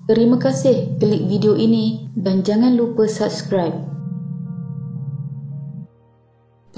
Terima kasih klik video ini dan jangan lupa subscribe.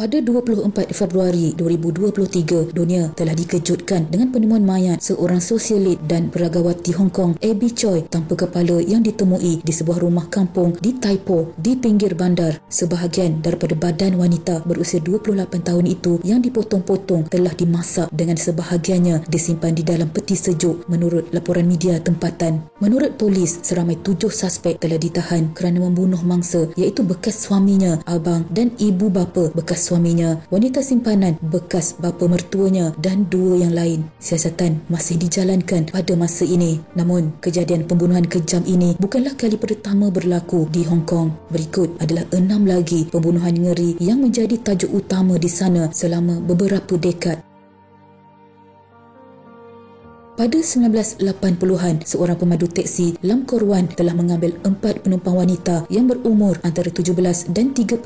Pada 24 Februari 2023, dunia telah dikejutkan dengan penemuan mayat seorang sosialit dan peragawati Hong Kong, Abby Choi, tanpa kepala yang ditemui di sebuah rumah kampung di Tai Po, di pinggir bandar. Sebahagian daripada badan wanita berusia 28 tahun itu yang dipotong-potong telah dimasak dengan sebahagiannya disimpan di dalam peti sejuk menurut laporan media tempatan. Menurut polis, seramai 7 suspek telah ditahan kerana membunuh mangsa, iaitu bekas suaminya, abang dan ibu bapa bekas suaminya, wanita simpanan bekas bapa mertuanya dan 2 yang lain. Siasatan masih dijalankan pada masa ini. Namun, kejadian pembunuhan kejam ini bukanlah kali pertama berlaku di Hong Kong. Berikut adalah 6 lagi pembunuhan ngeri yang menjadi tajuk utama di sana selama beberapa dekad. Pada 1980-an, seorang pemandu teksi Lam Kor Wan telah mengambil 4 penumpang wanita yang berumur antara 17 dan 31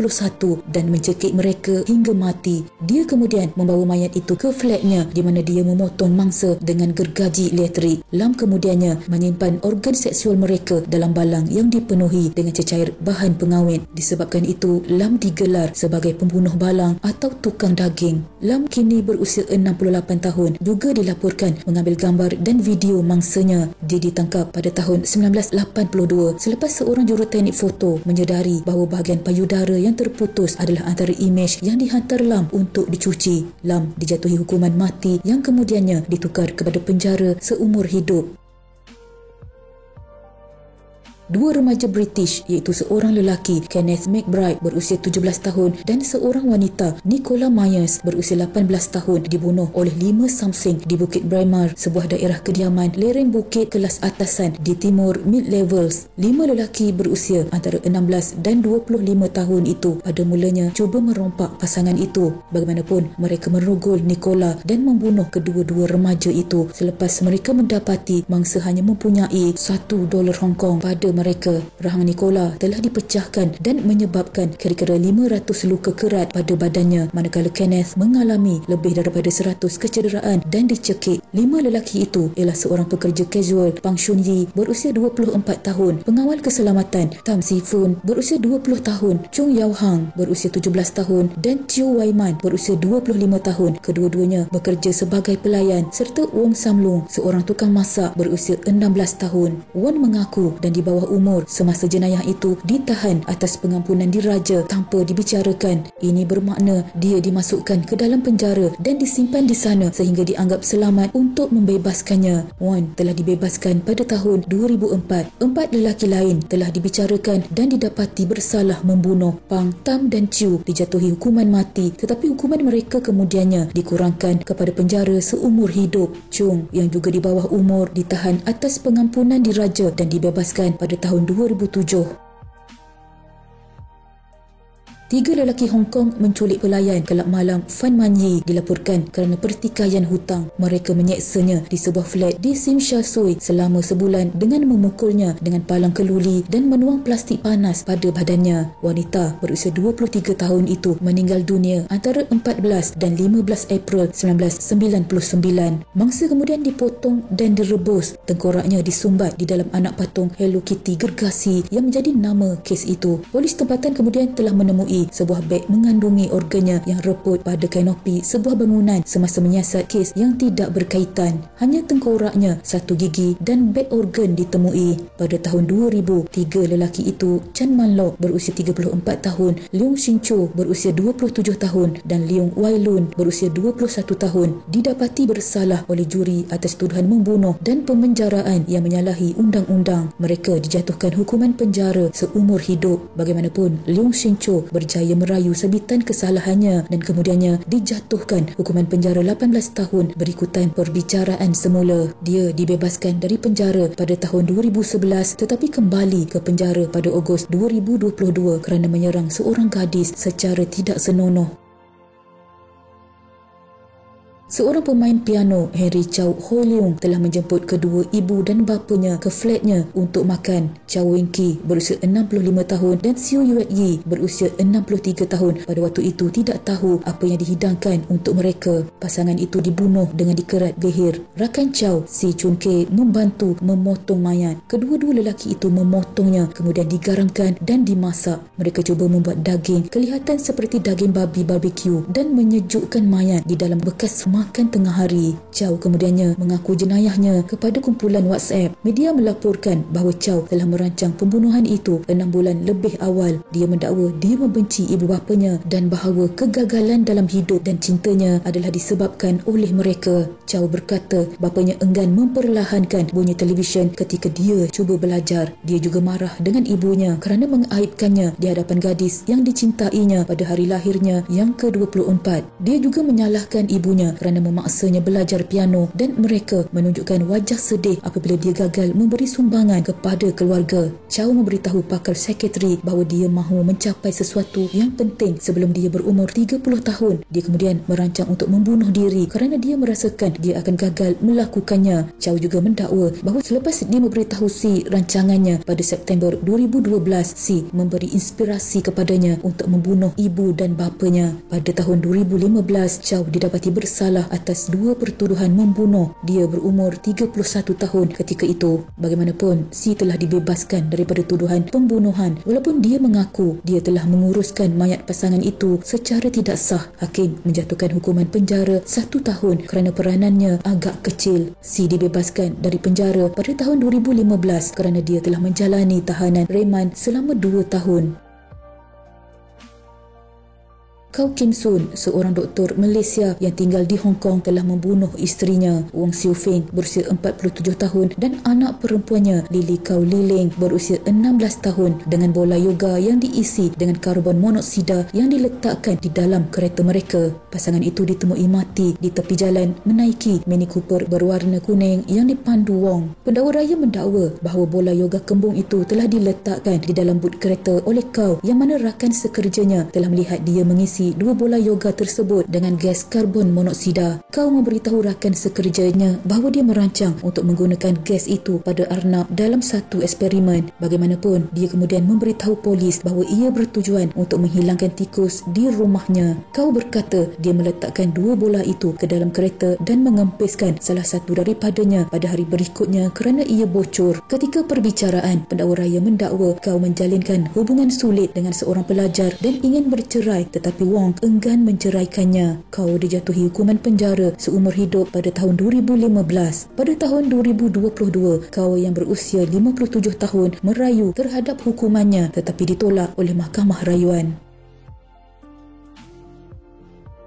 dan mencekik mereka hingga mati. Dia kemudian membawa mayat itu ke flatnya di mana dia memotong mangsa dengan gergaji elektrik. Lam kemudiannya menyimpan organ seksual mereka dalam balang yang dipenuhi dengan cecair bahan pengawet. Disebabkan itu, Lam digelar sebagai pembunuh balang atau tukang daging. Lam kini berusia 68 tahun, juga dilaporkan mengambil gambar dan video mangsanya. Dia ditangkap pada tahun 1982 selepas seorang juruteknik foto menyedari bahawa bahagian payudara yang terputus adalah antara imej yang dihantar Lam untuk dicuci. Lam dijatuhi hukuman mati yang kemudiannya ditukar kepada penjara seumur hidup. 2 remaja British, iaitu seorang lelaki Kenneth McBride berusia 17 tahun dan seorang wanita Nicola Myers berusia 18 tahun dibunuh oleh 5 samseng di Bukit Braemar, sebuah daerah kediaman lereng bukit kelas atasan di timur Mid-Levels. 5 lelaki berusia antara 16 dan 25 tahun itu pada mulanya cuba merompak pasangan itu. Bagaimanapun, mereka merogol Nicola dan membunuh kedua-dua remaja itu selepas mereka mendapati mangsa hanya mempunyai $1 Hong Kong pada mereka. Rahang Nicola telah dipecahkan dan menyebabkan kira-kira 500 luka kerat pada badannya, manakala Kenneth mengalami lebih daripada 100 kecederaan dan dicekik. 5 lelaki itu ialah seorang pekerja kasual Pang Shun Yi berusia 24 tahun, pengawal keselamatan Tam Si Fun berusia 20 tahun, Chung Yao Hang berusia 17 tahun dan Chiu Wai Man berusia 25 tahun. Kedua-duanya bekerja sebagai pelayan, serta Wong Sam Lung, seorang tukang masak berusia 16 tahun. Wan mengaku dan di bawah umur semasa jenayah itu ditahan atas pengampunan diraja tanpa dibicarakan. Ini bermakna dia dimasukkan ke dalam penjara dan disimpan di sana sehingga dianggap selamat untuk membebaskannya. Wan telah dibebaskan pada tahun 2004. 4 lelaki lain telah dibicarakan dan didapati bersalah membunuh. Pang, Tam dan Chiu dijatuhi hukuman mati, tetapi hukuman mereka kemudiannya dikurangkan kepada penjara seumur hidup. Chung yang juga di bawah umur ditahan atas pengampunan diraja dan dibebaskan pada tahun 2007. 3 lelaki Hong Kong menculik pelayan kelab malam Fan Man Yi dilaporkan kerana pertikaian hutang. Mereka menyeksanya di sebuah flat di Sim Sha Tsui selama sebulan dengan memukulnya dengan palang keluli dan menuang plastik panas pada badannya. Wanita berusia 23 tahun itu meninggal dunia antara 14 dan 15 April 1999. Mangsa kemudian dipotong dan direbus. Tengkoraknya disumbat di dalam anak patung Hello Kitty gergasi yang menjadi nama kes itu. Polis tempatan kemudian telah menemui sebuah beg mengandungi organnya yang reput pada kanopi sebuah bangunan semasa menyiasat kes yang tidak berkaitan. Hanya tengkoraknya, 1 gigi dan beg organ ditemui. Pada tahun 2000, 3 lelaki itu, Chan Man Lok berusia 34 tahun, Leung Shin Cho berusia 27 tahun dan Leung Wai Lun berusia 21 tahun didapati bersalah oleh juri atas tuduhan membunuh dan pemenjaraan yang menyalahi undang-undang. Mereka dijatuhkan hukuman penjara seumur hidup. Bagaimanapun, Leung Shin Cho berjaya merayu sebitan kesalahannya dan kemudiannya dijatuhkan hukuman penjara 18 tahun berikutan perbicaraan semula. Dia dibebaskan dari penjara pada tahun 2011 tetapi kembali ke penjara pada Ogos 2022 kerana menyerang seorang gadis secara tidak senonoh. Seorang pemain piano, Henry Chow Hoi Leung, telah menjemput kedua ibu dan bapanya ke flatnya untuk makan. Chow Wing Ki berusia 65 tahun dan Siu Yue Yi berusia 63 tahun pada waktu itu tidak tahu apa yang dihidangkan untuk mereka. Pasangan itu dibunuh dengan dikerat leher. Rakan Chow, Si Chun Kei, membantu memotong mayat. Kedua-dua lelaki itu memotongnya, kemudian digaramkan dan dimasak. Mereka cuba membuat daging kelihatan seperti daging babi barbecue dan menyejukkan mayat di dalam bekas makan tengah hari. Chow kemudiannya mengaku jenayahnya kepada kumpulan WhatsApp. Media melaporkan bahawa Chow telah merancang pembunuhan itu 6 bulan lebih awal. Dia mendakwa dia membenci ibu bapanya dan bahawa kegagalan dalam hidup dan cintanya adalah disebabkan oleh mereka. Chow berkata bapanya enggan memperlahankan bunyi televisyen ketika dia cuba belajar. Dia juga marah dengan ibunya kerana mengaibkannya di hadapan gadis yang dicintainya pada hari lahirnya yang ke-24. Dia juga menyalahkan ibunya kerana memaksanya belajar piano dan mereka menunjukkan wajah sedih apabila dia gagal memberi sumbangan kepada keluarga. Chow memberitahu pakar sekretari bahawa dia mahu mencapai sesuatu yang penting sebelum dia berumur 30 tahun. Dia kemudian merancang untuk membunuh diri kerana dia merasakan dia akan gagal melakukannya. Chow juga mendakwa bahawa selepas dia memberitahu Si rancangannya pada September 2012, Si memberi inspirasi kepadanya untuk membunuh ibu dan bapanya. Pada tahun 2015, Chow didapati bersalah atas 2 pertuduhan membunuh. Dia berumur 31 tahun ketika itu. Bagaimanapun, Si telah dibebaskan daripada tuduhan pembunuhan walaupun dia mengaku dia telah menguruskan mayat pasangan itu secara tidak sah. Hakim menjatuhkan hukuman penjara 1 tahun kerana peranannya agak kecil. Si dibebaskan dari penjara pada tahun 2015 kerana dia telah menjalani tahanan reman selama 2 tahun. Kau Kim Sun, seorang doktor Malaysia yang tinggal di Hong Kong, telah membunuh isterinya Wong Siu Feng berusia 47 tahun dan anak perempuannya Lily Kau Liling berusia 16 tahun dengan bola yoga yang diisi dengan karbon monoksida yang diletakkan di dalam kereta mereka. Pasangan itu ditemui mati di tepi jalan menaiki Mini Cooper berwarna kuning yang dipandu Wong. Pendakwa raya mendakwa bahawa bola yoga kembung itu telah diletakkan di dalam but kereta oleh Kau, yang mana rakan sekerjanya telah melihat dia mengisi 2 bola yoga tersebut dengan gas karbon monoksida. Kau memberitahu rakan sekerjanya bahawa dia merancang untuk menggunakan gas itu pada arnab dalam satu eksperimen. Bagaimanapun, dia kemudian memberitahu polis bahawa ia bertujuan untuk menghilangkan tikus di rumahnya. Kau berkata dia meletakkan 2 bola itu ke dalam kereta dan mengempiskan salah satu daripadanya pada hari berikutnya kerana ia bocor. Ketika perbicaraan, pendakwa raya mendakwa Kau menjalinkan hubungan sulit dengan seorang pelajar dan ingin bercerai, tetapi Wong enggan menceraikannya. Kau dijatuhi hukuman penjara seumur hidup pada tahun 2015. Pada tahun 2022, Kau yang berusia 57 tahun merayu terhadap hukumannya tetapi ditolak oleh Mahkamah Rayuan.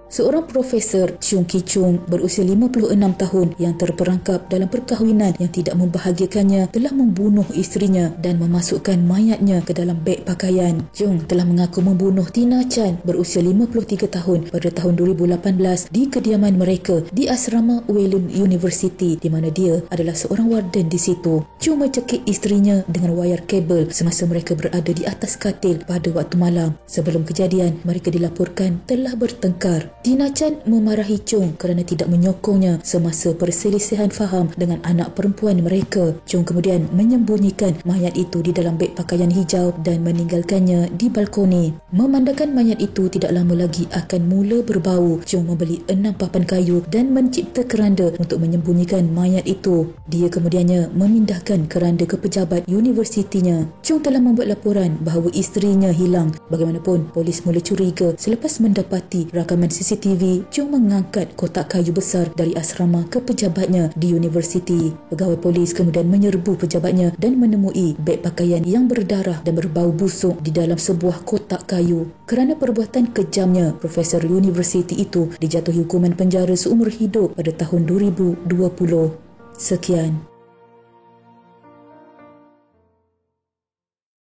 Seorang Profesor Chung Ki Chung berusia 56 tahun yang terperangkap dalam perkahwinan yang tidak membahagiakannya telah membunuh isterinya dan memasukkan mayatnya ke dalam beg pakaian. Chung telah mengaku membunuh Tina Chan berusia 53 tahun pada tahun 2018 di kediaman mereka di asrama Wellin University, di mana dia adalah seorang warden di situ. Chung mencekik isterinya dengan wayar kabel semasa mereka berada di atas katil pada waktu malam. Sebelum kejadian, mereka dilaporkan telah bertengkar. Tina Chan memarahi Chung kerana tidak menyokongnya semasa perselisihan faham dengan anak perempuan mereka. Chung kemudian menyembunyikan mayat itu di dalam beg pakaian hijau dan meninggalkannya di balkoni. Memandangkan mayat itu tidak lama lagi akan mula berbau, Chung membeli 6 papan kayu dan mencipta keranda untuk menyembunyikan mayat itu. Dia kemudiannya memindahkan keranda ke pejabat universitinya. Chung telah membuat laporan bahawa isterinya hilang. Bagaimanapun, polis mula curiga selepas mendapati rakaman CCTV. Chung mengangkat kotak kayu besar dari asrama ke pejabatnya di universiti. Pegawai polis kemudian menyerbu pejabatnya dan menemui beg pakaian yang berdarah dan berbau busuk di dalam sebuah kotak kayu. Kerana perbuatan kejamnya, Profesor universiti itu dijatuhi hukuman penjara seumur hidup pada tahun 2020. Sekian.